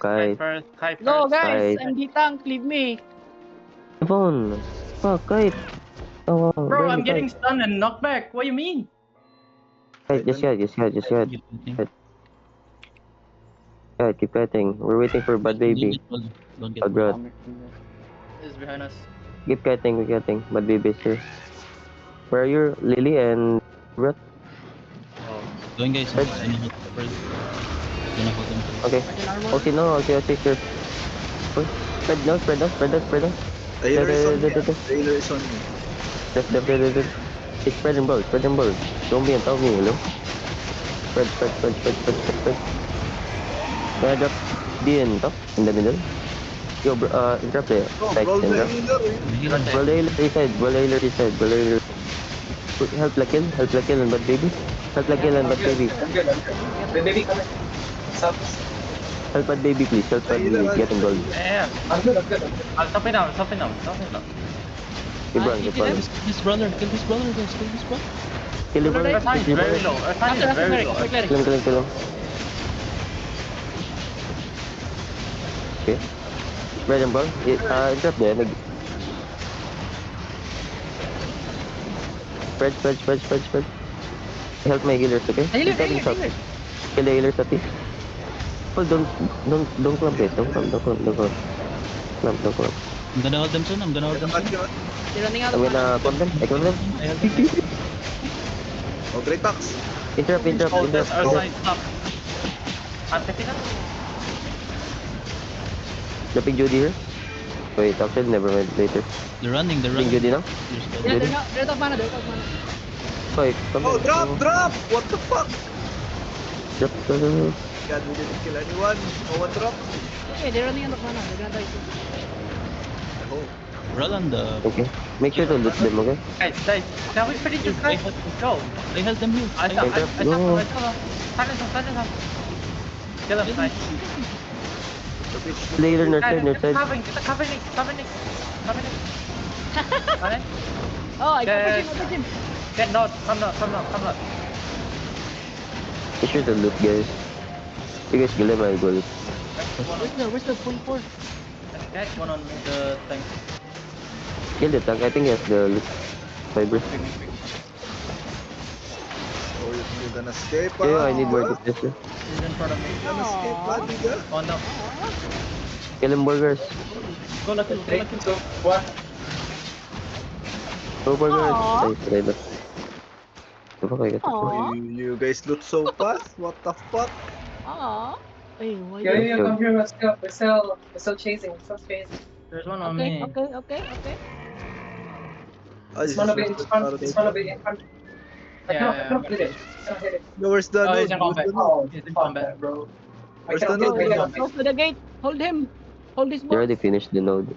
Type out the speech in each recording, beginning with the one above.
kite. Kite Go, first. guys! Kite. I'm the tank, leave me! Phone. Fuck, kite. Oh, wow. Bro, Barely I'm getting kite. stunned and knocked back. What do you mean? Kite, just kite, just kite, just kite. Kite, keep kiting. We're waiting for Bad Baby. Don't get Bad Brat. Is behind us. Keep kiting, keep kiting. Bad Baby is here. Where are you, Lily and Brat? Oh. Going guys, Red. gonna hold first. Gonna hold them first. Okay. Argent armor. OC no, OC here. Push. Spread now, spread now, spread now, spread now. The healer is on me. Left, The healer is on me. left. It's spread and ball, spread and ball. Don't be on top of me, hello? Spread. Kaya drop D in top, in the middle. Yo, drop there. Oh, Like, roll the and drop. healer. Ball the healer reside. Help la kill and bad baby. Help la kill and bad baby. I'm good. The baby coming. Stop. Help bad baby please, help bad baby. Getting gold. Yeah. I'm good. I'll stop it now. Keep running. Kill this brother, guys, kill this brother. Kill him, Earthine is very low. Earthine is very low. Kill him. Okay. Spread and ball. Drop there. Spread. Help my healers, okay? Healer. Kill the healers, Ati. Oh, don't clump it. Don't clump. Clump. I'm gonna hold them soon. They're running out I'm of mana. gonna clump them. I clump them. I have them. Oh, great box. Interrupt. Hold this Earthine stop. I'm picking up. Dropping Judy here. Wait, actually, never mind. Later. They're running. Dropping Judy now. Yeah, they're out of mana. Wait, come Oh, on. drop! What the fuck? Drop. God, we didn't kill anyone. No one dropped. Okay, they're running out of mana. They're gonna die soon. I hope. Roll on the. Okay. Make sure to loot them, okay? Guys, can we finish this guy? Go. I held them here. I saw him. Silence him. Kill him, nice. The bitch. Later, north Guys, side. cover Nick. Oh, I Yeah. got him. Get not. Come not. Make sure to loot, guys. You guys kill them, I'll go loot. Where's the 44? Get one on the tank. Kill the tank. I think he has the loot. Fiber. Oh, you're gonna escape. Yeah, I need more defense. He's in front of me. You're gonna escape, Badiga. Oh no. Kill him, burgers. Go lucky. 3, 2, 1. Go, burgers. Aww. Ay, try ba? The fuck, I got Aww. You guys loot so fast. What the fuck? Aww. Hey, why Yeah, go. come here. Let's go. We're still chasing. There's one on Okay. me. Oh, It's gonna be in front. I Yeah, cannot hit it. No, where's the Oh, node? he's in combat. Where's the node? Oh, He's in fuck combat. that, bro. I Where's cannot the hit node? it. Close to the gate. Hold him. Hold this You box. already finished the node.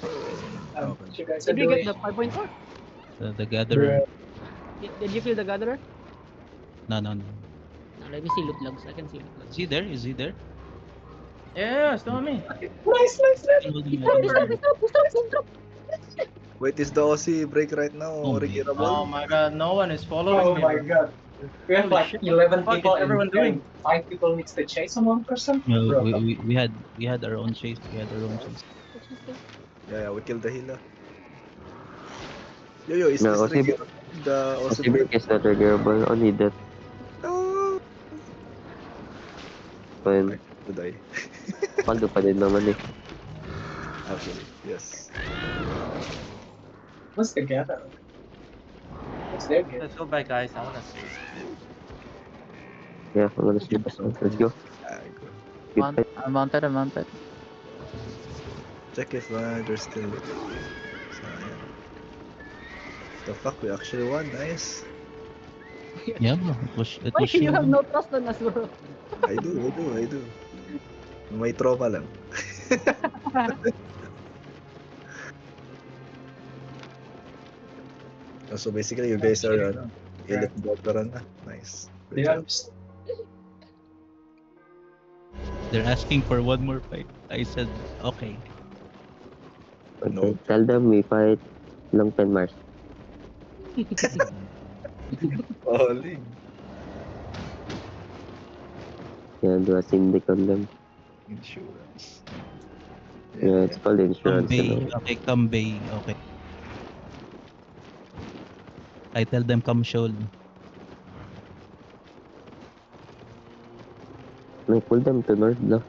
What you guys are Did we get doing? the 5.4? The gatherer. Did you feel the gatherer? No. No, let me see loot logs. I can see loot logs. Is he there? Yeah, still on me. Nice. Stop. Wait, is the OC break right now? Oh, Ricky man. Rabol? Oh my god, no one is following Oh me. my god. We have Holy like shit, 11 what the fuck people is everyone and doing? 5 people needs to chase on one person. No, Bro, we had our own chase. Yeah, we killed the healer. Yo, is No, this OC Ricky? The OC OC break is not triggerable. Only that. No! Fine. To die. Paldo pa din naman eh. Actually, yes. what's the gather? What's their gather? Let's go back, guys. I wanna see. Yeah, I'm gonna sleep as well. Let's go. Ah, good. Good fight. I'm mounted. Check if there's still. So, yeah. The fuck, we actually won. Nice. Yeah, bro. It was Why you have showing. no trust on us, bro? I do. May trauma lang. So basically, you guys are elite veteran na. Nice. Good They job. understand. They're asking for one more fight. I said okay. No. Tell them we fight long pen Mars. Holy. Yeah, do a syndic on them. Insurance. Yeah, it's called insurance. Kambay. Okay, Kambay. Okay. I tell them come shoal. No, pull them to north, no?